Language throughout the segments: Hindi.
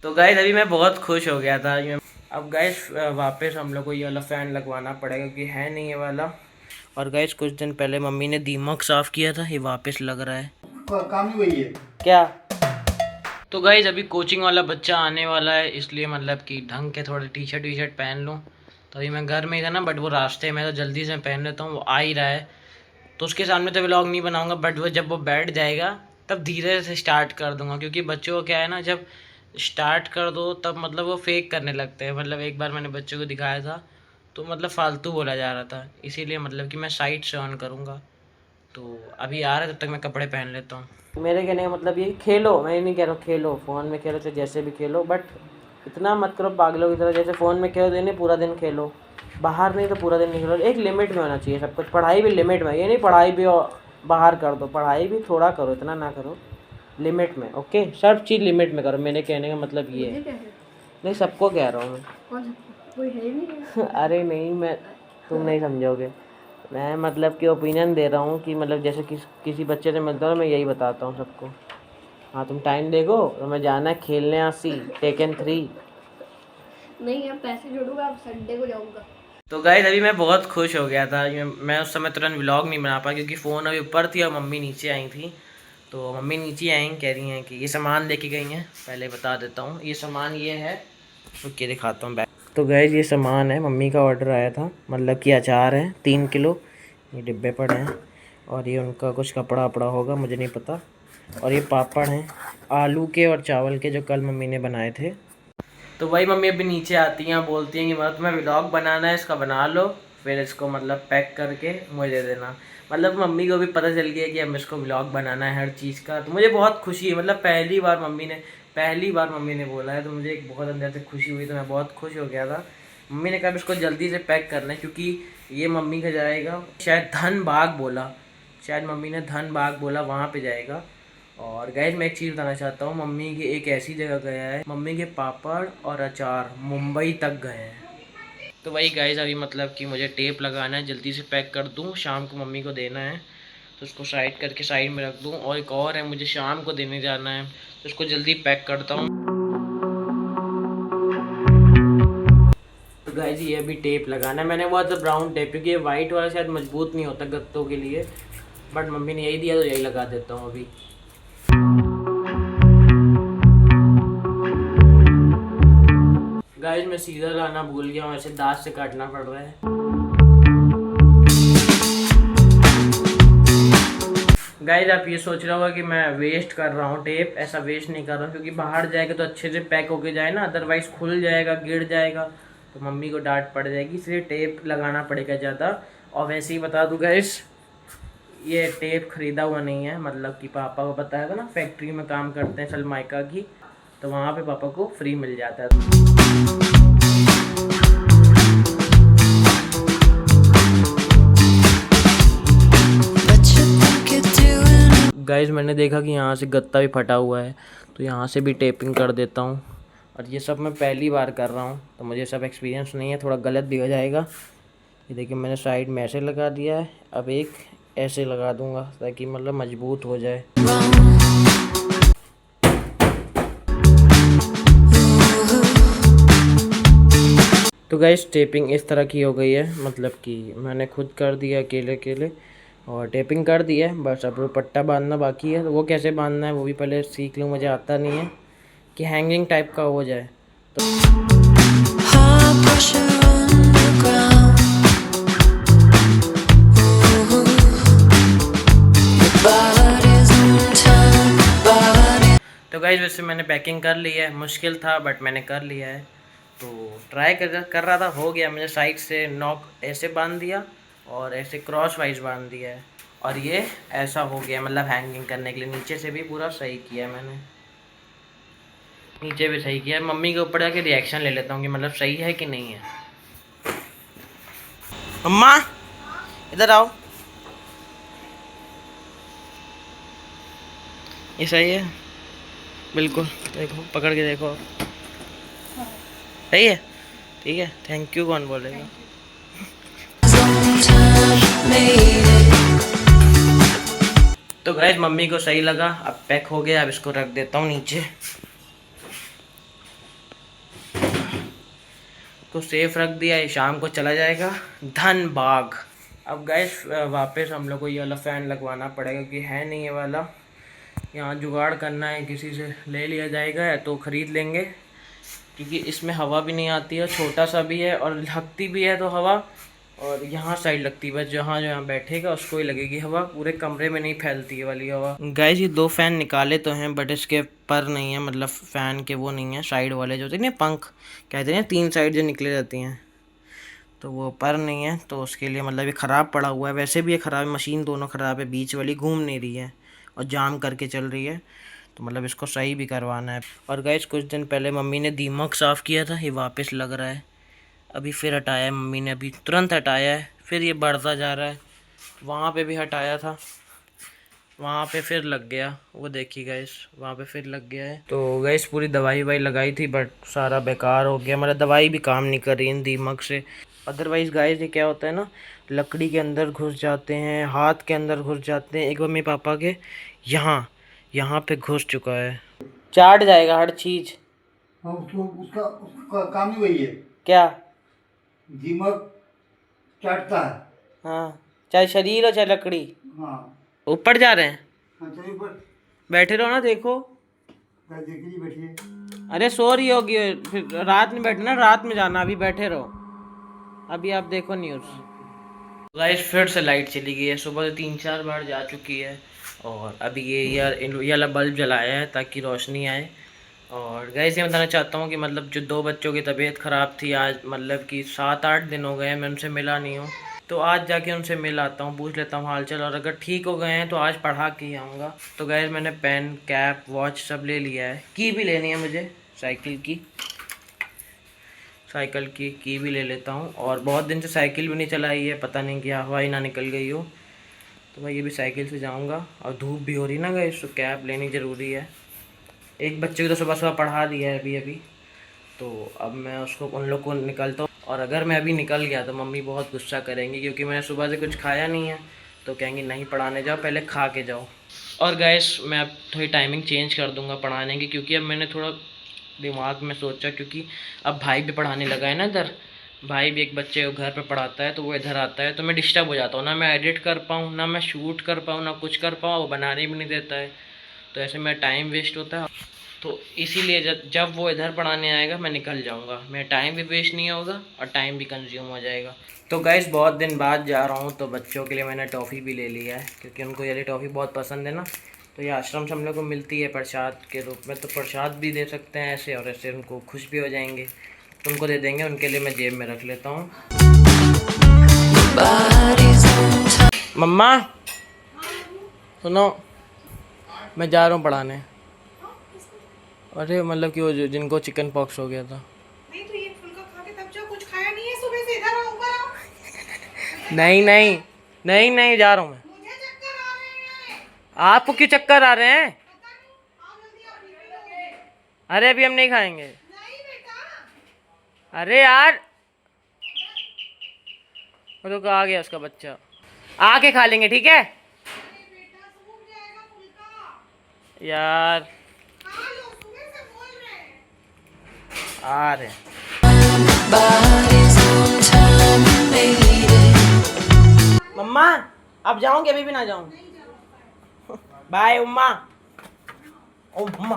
तो गाइस अभी मैं बहुत खुश हो गया था। अब गाइस वापस हम लोग को ये वाला फ़ैन लगवाना पड़ेगा क्योंकि है नहीं ये वाला। और गाइस कुछ दिन पहले मम्मी ने दीमक साफ़ किया था, ये वापस लग रहा है। काम ही वही है क्या? तो गाइस अभी कोचिंग वाला बच्चा आने वाला है, इसलिए मतलब कि ढंग के थोड़े टी शर्ट पहन लूँ। तो अभी मैं घर में ही था ना, बट वो रास्ते में तो जल्दी से पहन लेता हूँ। वो आ ही रहा है तो उसके सामने तो व्लॉग नहीं बनाऊंगा, बट वो जब वो बैठ जाएगा तब धीरे से स्टार्ट कर दूंगा। क्योंकि बच्चों को क्या है ना, जब स्टार्ट कर दो तब मतलब वो फेक करने लगते हैं। मतलब एक बार मैंने बच्चों को दिखाया था तो मतलब फालतू बोला जा रहा था, इसीलिए मतलब कि मैं साइड से ऑन करूँगा। तो अभी आ रहा है, तब तक मैं कपड़े पहन लेता हूँ। मेरे कहने का मतलब ये, खेलो, मैं नहीं कह रहा हूँ खेलो, फ़ोन में खेलो चाहे जैसे भी खेलो, बट इतना मत करो पागलों की तरह। जैसे फ़ोन में खेलो तो नहीं पूरा दिन खेलो, बाहर नहीं तो पूरा दिन नहीं खेलो। एक लिमिट में होना चाहिए सब कुछ। पढ़ाई भी लिमिट में, ये नहीं पढ़ाई भी बाहर कर दो, पढ़ाई भी थोड़ा करो, इतना ना करो, लिमिट में। ओके, सब चीज़ लिमिट में करो, मेरे कहने का मतलब ये है। नहीं, सबको कह रहा हूँ मैं। कोई है नहीं। अरे नहीं, मैं, तुम नहीं समझोगे। मैं मतलब कि ओपिनियन दे रहा हूँ कि मतलब जैसे किसी बच्चे से मिलता हूँ मैं यही बताता हूँ सबको। हाँ तुम टाइम देखो, तो मैं जाना है खेलने आसी टेकन 3। नहीं, अब पैसे जोड़ूंगा, अब संडे को जाऊँगा। तो गाइस अभी मैं बहुत खुश हो गया था। मैं उस समय तुरंत व्लॉग नहीं बना पाया क्योंकि फ़ोन अभी ऊपर थी और मम्मी नीचे आई थी। तो मम्मी नीचे आई, कह रही हैं कि ये सामान लेके गई हैं। पहले बता देता हूँ, ये सामान ये है, रुकिए दिखाता हूँ बैग। तो गाइस ये सामान है, मम्मी का ऑर्डर आया था, मतलब कि अचार है 3 किलो, ये डिब्बे पड़े हैं। और ये उनका कुछ कपड़ा वपड़ा होगा, मुझे नहीं पता। और ये पापड़ हैं आलू के और चावल के, जो कल मम्मी ने बनाए थे। तो वही मम्मी अभी नीचे आती हैं, बोलती हैं कि मतलब तुम्हें व्लॉग बनाना है, इसका बना लो, फिर इसको मतलब पैक करके मुझे दे देना। मतलब मम्मी को भी पता चल गया कि अब इसको व्लॉग बनाना है हर चीज़ का। तो मुझे बहुत खुशी है, मतलब पहली बार मम्मी ने बोला है, तो मुझे एक बहुत अंदर से खुशी हुई। तो मैं बहुत खुश हो गया था। मम्मी ने कहा इसको जल्दी से पैक करना है क्योंकि ये मम्मी का जाएगा, शायद धनबाग बोला, शायद मम्मी ने धनबाग बोला, वहाँ पे जाएगा। और गाइस मैं एक चीज़ बताना चाहता हूँ, मम्मी की एक ऐसी जगह गया है, मम्मी के पापड़ और अचार मुंबई तक गए हैं। तो वही गाइस अभी मतलब कि मुझे टेप लगाना है, जल्दी से पैक कर दूँ, शाम को मम्मी को देना है। तो उसको साइड करके साइड में रख दूँ। और एक और है, मुझे शाम को देने जाना है, तो उसको जल्दी पैक करता हूँ। तो गाइस ये अभी टेप लगाना है, मैंने वो तो ब्राउन टेप, क्योंकि ये वाइट वाला शायद मजबूत नहीं होता गत्तों के लिए, बट मम्मी ने यही दिया तो यही लगा देता हूँ अभी। गाइस मैं सीधा लाना भूल गया हूँ, ऐसे दांत से काटना पड़ रहा है। गाइस आप ये सोच रहे होगा कि मैं वेस्ट कर रहा हूँ टेप, ऐसा वेस्ट नहीं कर रहा हूँ, क्योंकि बाहर जाएगा तो अच्छे से पैक होके जाए ना, अदरवाइज खुल जाएगा, गिर जाएगा तो मम्मी को डांट पड़ जाएगी, इसलिए टेप लगाना पड़ेगा ज़्यादा। और वैसे ही बता दूँ गाइस, ये टेप खरीदा हुआ नहीं है, मतलब कि पापा को बताया था ना, फैक्ट्री में काम करते हैं सलमाइका की, तो वहाँ पे पापा को फ्री मिल जाता है। गाइस मैंने देखा कि यहाँ से गत्ता भी फटा हुआ है, तो यहाँ से भी टेपिंग कर देता हूँ। और ये सब मैं पहली बार कर रहा हूँ, तो मुझे सब एक्सपीरियंस नहीं है, थोड़ा गलत भी हो जाएगा। ये देखिए मैंने साइड में ऐसे लगा दिया है, अब एक ऐसे लगा दूँगा ताकि मतलब मजबूत हो जाए। तो गाइस टेपिंग इस तरह की हो गई है, मतलब कि मैंने खुद कर दिया अकेले अकेले, और टेपिंग कर दी है, बस अब पट्टा बांधना बाकी है। तो वो कैसे बांधना है वो भी पहले सीख लूँ, मुझे आता नहीं है, कि हैंगिंग टाइप का हो जाए तो। तो गाइस वैसे मैंने पैकिंग कर ली है, मुश्किल था बट मैंने कर लिया है। तो ट्राई कर रहा था, हो गया। मैंने साइड से नॉक ऐसे बांध दिया और ऐसे क्रॉस वाइज बांध दिया है, और ये ऐसा हो गया, मतलब हैंगिंग करने के लिए। नीचे से भी पूरा सही किया मैंने, नीचे भी सही किया। मम्मी के ऊपर जाके रिएक्शन ले लेता हूँ कि मतलब सही है कि नहीं है। मम्मा इधर आओ, ये सही है बिल्कुल, देखो पकड़ के देखो, सही है, ठीक है, थैंक यू कौन बोलेगा। तो गाइस मम्मी को सही लगा, अब पैक हो गया, अब इसको रख देता हूँ नीचे। इसको सेफ रख दिया, ये शाम को चला जाएगा धनबाद। अब गैस वापस हम लोग को ये वाला फ़ैन लगवाना पड़ेगा क्योंकि है नहीं ये वाला, यहाँ जुगाड़ करना है, किसी से ले लिया जाएगा या तो ख़रीद लेंगे क्योंकि इसमें हवा भी नहीं आती है, छोटा सा भी है और लगती भी है तो हवा, और यहाँ साइड लगती है बस, जहाँ जो यहाँ बैठेगा उसको ही लगेगी हवा, पूरे कमरे में नहीं फैलती है वाली हवा। गाइस ये 2 फ़ैन निकाले तो हैं बट इसके पर नहीं है, मतलब फ़ैन के वो नहीं है, साइड वाले जो होते हैं ना पंख कहते हैं 3 साइड जो निकले जाती हैं, तो वो पर नहीं है, तो उसके लिए मतलब ये ख़राब पड़ा हुआ है। वैसे भी ये ख़राब है, मशीन दोनों ख़राब है, बीच वाली घूम नहीं रही है और जाम करके चल रही है, तो मतलब इसको सही भी करवाना है। और गाइस कुछ दिन पहले मम्मी ने दीमक साफ़ किया था, ये वापस लग रहा है, अभी फिर हटाया है मम्मी ने, अभी तुरंत हटाया है, फिर ये बढ़ता जा रहा है। वहाँ पे भी हटाया था, वहाँ पे फिर लग गया, वो देखिए गाइस वहाँ पे फिर लग गया है। तो गाइस पूरी दवाई ववाई लगाई थी बट सारा बेकार हो गया, मतलब दवाई भी काम नहीं कर रही इन दीमक से। अदरवाइज़ गाइस ये क्या होता है ना, लकड़ी के अंदर घुस जाते हैं, हाथ के अंदर घुस जाते हैं। एक बार मेरे पापा के यहाँ पे घुस चुका है, चाट जाएगा हर चीज़। हाँ, उसका काम ही वही है, क्या दीमक चाटता है। हाँ, चाहे शरीर हो चाहे लकड़ी। हाँ ऊपर जा रहे हैं, हाँ, चलिए ऊपर बैठे रहो ना, देखो देखिए, बैठिए। अरे सो रही होगी, फिर रात में बैठना, रात में जाना, अभी बैठे रहो, अभी आप देखो न्यूज़। गाइस फिर से लाइट चली गई है, सुबह से 3-4 बार जा चुकी है, और अभी ये वाला बल्ब जलाया है ताकि रोशनी आए। और गाइस ये बताना चाहता हूँ कि मतलब जो 2 बच्चों की तबीयत ख़राब थी आज, मतलब कि 7-8 दिन हो गए हैं मैं उनसे मिला नहीं हूँ, तो आज जाके उनसे मिल आता हूँ, पूछ लेता हूँ हाल चाल, और अगर ठीक हो गए हैं तो आज पढ़ा के ही आऊँगा। तो गाइस मैंने पेन, कैप, वॉच सब ले लिया है, की भी लेनी है मुझे, साइकिल की भी ले लेता हूँ, और बहुत दिन से साइकिल भी नहीं चलाई है, पता नहीं क्या हवा ही ना निकल गई हो, तो भाई ये भी साइकिल से जाऊँगा। और धूप भी हो रही ना गाइस, तो कैप लेनी ज़रूरी है। एक बच्चे को तो सुबह सुबह पढ़ा दिया है अभी, तो अब मैं उसको उन लोग को निकलता हूँ, और अगर मैं अभी निकल गया तो मम्मी बहुत गुस्सा करेंगी क्योंकि मैंने सुबह से कुछ खाया नहीं है, तो कहेंगी नहीं पढ़ाने जाओ, पहले खा के जाओ। और गाइस मैं अब थोड़ी टाइमिंग चेंज कर दूँगा पढ़ाने की, क्योंकि अब मैंने थोड़ा दिमाग में सोचा, क्योंकि अब भाई भी पढ़ाने लगा है ना इधर, भाई भी एक बच्चे को घर पे पढ़ाता है, तो वो इधर आता है तो मैं डिस्टर्ब हो जाता हूँ, ना मैं एडिट कर पाऊँ, ना मैं शूट कर पाऊँ, ना कुछ कर पाऊँ, वो बनाने भी नहीं देता है, तो ऐसे मेरा टाइम वेस्ट होता है। तो इसीलिए जब वो इधर पढ़ाने आएगा मैं निकल जाऊंगा, मेरा टाइम भी वेस्ट नहीं होगा और टाइम भी कंज्यूम हो जाएगा। तो गाइस बहुत दिन बाद जा रहा हूँ, तो बच्चों के लिए मैंने टॉफ़ी भी ले लिया है क्योंकि उनको ये टॉफ़ी बहुत पसंद है ना, तो ये आश्रम से हम लोग को मिलती है प्रसाद के रूप में, तो प्रसाद भी दे सकते हैं ऐसे, और ऐसे उनको खुश भी हो जाएंगे, तो उनको दे देंगे, उनके लिए मैं जेब में रख लेता हूँ। मम्मा सुनो, मैं जा रहा हूँ पढ़ाने। अरे मतलब कि वो जिनको चिकन पॉक्स हो गया था। नहीं तो ये फुल्का खा के तब जाओ, कुछ खाया नहीं है सुबह से, इधर आओ, ऊपर आओ। नहीं जा रहा हूँ मैं। मुझे चक्कर आ रहे हैं। आपको क्यों चक्कर आ रहे हैं? पता नहीं, आओ जल्दी, आप निकलोगे। अरे अभी हम नहीं खाएंगे। नहीं बेटा। अरे यार रुको, आ गया उसका बच्चा, आके खा लेंगे ठीक है अरे बेटा सूख जाएगा फुल्का। यार। खा लो, सुबह से बोल रहे हैं। आ रहे मम्मा, अब जाऊंगी, अभी भी ना जाऊं? बाय उम्मा। उम्मा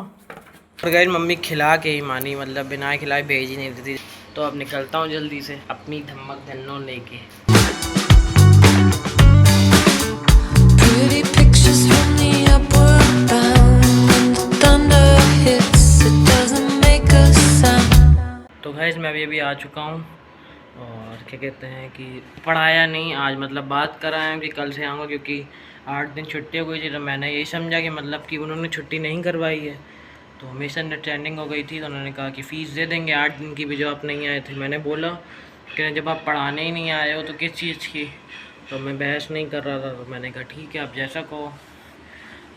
और गाइस मम्मी खिला के ही मानी, मतलब बिना खिलाए भेज ही नहीं देती, तो अब निकलता हूँ जल्दी से अपनी धमक धन्नो लेके। तो गाइस मैं अभी आ चुका हूँ, और क्या कहते हैं कि पढ़ाया नहीं आज, मतलब बात कराया कि कल से आऊँगा, क्योंकि 8 दिन छुट्टी हो गई थी, तो मैंने यही समझा कि मतलब कि उन्होंने छुट्टी नहीं करवाई है, तो मिसअंडरस्टैंडिंग हो गई थी, तो उन्होंने कहा कि फ़ीस दे देंगे 8 दिन की भी जो आप नहीं आए थे। मैंने बोला कि जब आप पढ़ाने ही नहीं आए हो तो किस चीज़ की, तो मैं बहस नहीं कर रहा था, तो मैंने कहा ठीक है आप जैसा कहो।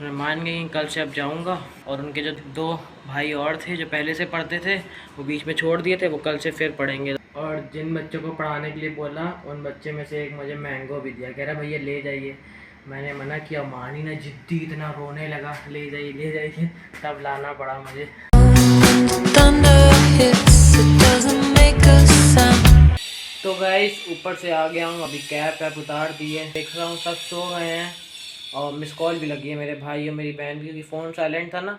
मैं मान गई, कल से अब जाऊंगा, और उनके जो 2 भाई और थे जो पहले से पढ़ते थे वो बीच में छोड़ दिए थे, वो कल से फिर पढ़ेंगे। और जिन बच्चों को पढ़ाने के लिए बोला उन बच्चे में से एक मुझे मैंगो भी दिया, कह रहा भैया ले जाइए, मैंने मना किया, मानी ना, जिद्दी इतना रोने लगा ले जाइए, तब लाना पड़ा मुझे। गाइस ऊपर से आ गया हूँ, अभी कैप वैप उतार दी है, देख रहा हूँ सब सो गए हैं और मिस कॉल भी लगी है मेरे भाई और मेरी बहन की, क्योंकि फ़ोन साइलेंट था ना,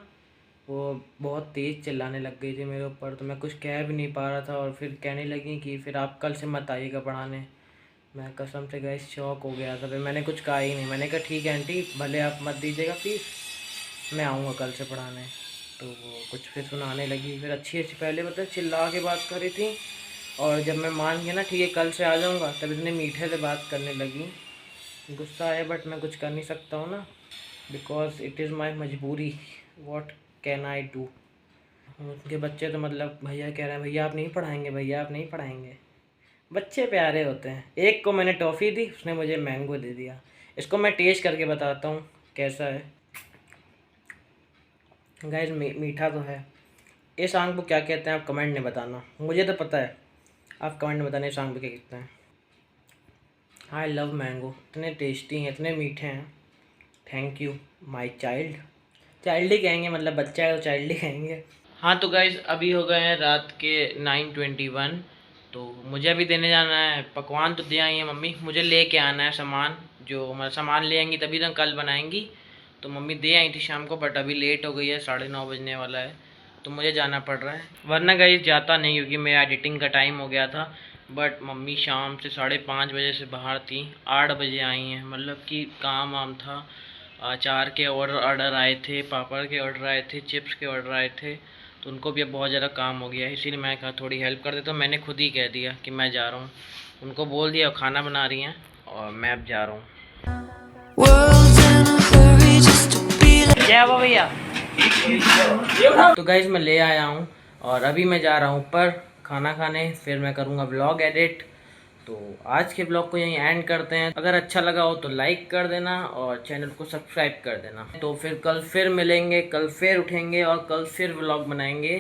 वो बहुत तेज़ चिल्लाने लग गई थी मेरे ऊपर, तो मैं कुछ कह भी नहीं पा रहा था और फिर कहने लगी कि फिर आप कल से मत आइएगा पढ़ाने। मैं कसम से गाइस शॉक हो गया था, फिर मैंने कुछ कहा ही नहीं, मैंने कहा ठीक है आंटी भले आप मत दीजिएगा फीस, मैं आऊँगा कल से पढ़ाने। तो वो कुछ फिर सुनाने लगी, फिर अच्छी पहले मतलब चिल्ला के बात कर रही थी और जब मैं मान गया ना ठीक है कल से आ जाऊँगा, तब इतने मीठे से बात करने लगी। गुस्सा आया बट मैं कुछ कर नहीं सकता हूँ ना, बिकॉज इट इज़ माई मजबूरी, वॉट कैन आई डू। उनके बच्चे तो मतलब भैया कह रहे हैं भैया आप नहीं पढ़ाएंगे, भैया आप नहीं पढ़ाएंगे। बच्चे प्यारे होते हैं। एक को मैंने टॉफ़ी दी, उसने मुझे मैंगो दे दिया। इसको मैं टेस्ट करके बताता हूँ कैसा है। गाइस मीठा तो है। इस आम को क्या कहते हैं आप कमेंट में बताना, मुझे तो पता है, आप कमेंट में बताना इस आम को क्या कहते हैं। आई लव मैंगो, इतने टेस्टी हैं, इतने मीठे हैं। Thank you my child. Child ही कहेंगे, मतलब बच्चा है तो चाइल्ड ही कहेंगे। हाँ तो गाइज अभी हो गए हैं रात के 9:21, तो मुझे अभी देने जाना है। पकवान तो दे आई हैं मम्मी, मुझे लेके आना है सामान, जो मतलब सामान ले आएंगी तभी तो कल बनाएंगी। तो मम्मी दे आई थी शाम को, बट अभी लेट हो गई है, 9:30 बजने वाला है, तो मुझे जाना पड़ रहा है। वरना गाइज जाता नहीं, क्योंकि मेरा एडिटिंग का टाइम हो गया था। बट मम्मी शाम से 5:30 बजे से बाहर थी, 8 बजे आई हैं, मतलब कि काम वाम था। अचार के ऑर्डर आए थे, पापड़ के ऑर्डर आए थे, चिप्स के ऑर्डर आए थे, तो उनको भी अब बहुत ज़्यादा काम हो गया है, इसीलिए मैं कहा थोड़ी हेल्प कर देता हूँ। मैंने खुद ही कह दिया कि मैं जा रहा हूँ, उनको बोल दिया खाना बना रही हैं और मैं अब जा रहा हूँ। जय बाबा भैया। तो गाइज मैं ले आया हूँ और अभी मैं जा रहा हूँ ऊपर खाना खाने, फिर मैं करूँगा व्लॉग एडिट। तो आज के ब्लॉग को यहीं एंड करते हैं। अगर अच्छा लगा हो तो लाइक कर देना और चैनल को सब्सक्राइब कर देना। तो फिर कल फिर मिलेंगे, कल फिर उठेंगे और कल फिर व्लॉग बनाएंगे।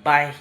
बाय।